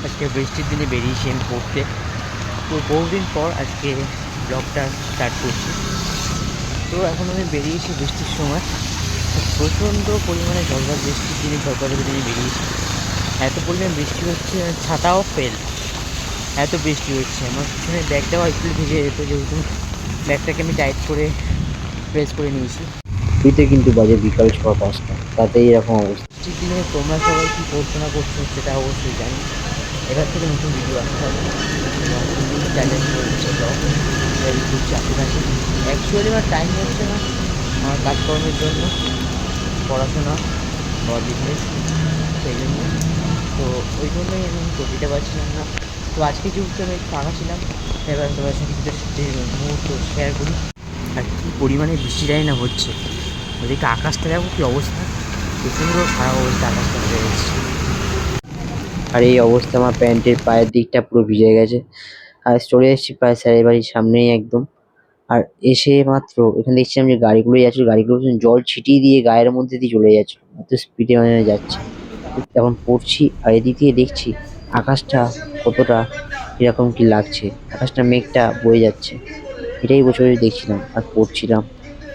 আজকে বৃষ্টির দিনে বেরিয়েছি আমি পড়তে। তো বহুদিন পর আজকে ব্লগটা স্টার্ট করছি। তো এখন আমি বেরিয়েছি বৃষ্টির সময়, প্রচণ্ড পরিমাণে ঝড়ঝড় বৃষ্টির দিনে, ঝড়ঝড়ের দিনে বেরিয়েছি। এত পরিমাণ বৃষ্টি হচ্ছে, ছাতাও ফেল, এত বৃষ্টি হচ্ছে। আমার পিছনে ব্যাগটাও একটু ভিজে যেত, যেহেতু ব্যাগটাকে আমি টাইট করে প্রেস করে নিয়েছি। ঘড়িতে কিন্তু বাজে বিকাল 6-5টা, তাতেই এরকম অবস্থা। বৃষ্টির দিনে তোমরা সবাই কী করছো না করছো সেটা অবশ্যই জানি। এবার থেকে নতুন ভিডিও আসতে হবে এবং নতুন চ্যালেঞ্জ হচ্ছে ব্লগ তৈরি করছি আশেপাশে। অ্যাকচুয়ালি আমার টাইম হচ্ছে না আমার কাজকর্মের জন্য, পড়াশোনা বা বিজনেস, সেই জন্য। তো ওই জন্যই আমি করে দিতে পারছিলাম না। তো আজকে যেহেতু আমি ফাঁকা ছিলাম, এবার তোমার সাথে কিছু মুহূর্ত শেয়ার করি। আর কী পরিমাণে বৃষ্টি জানি না হচ্ছে, ওদিকে আকাশটা দেখো কী অবস্থা, প্রচণ্ড খারাপ অবস্থা আকাশটা হয়ে গেছে। আর এই অবস্থা, আমার প্যান্টের পায়ের দিকটা পুরো ভিজে গেছে। আর চলে এসেছি প্রায় স্যারের বাড়ির সামনেই একদম। আর এসে মাত্র এখানে দেখছিলাম যে গাড়িগুলো যাচ্ছে, গাড়িগুলো জল ছিটিয়ে দিয়ে গায়ের মধ্যে দিয়ে চলে যাচ্ছে, এত স্পিডে মানে যাচ্ছে। এখন পড়ছি আর এদিক দিয়ে দেখছি আকাশটা কতটা কিরকম কি লাগছে, আকাশটা মেঘটা বয়ে যাচ্ছে, এটাই বসে বসে দেখছিলাম আর পড়ছিলাম।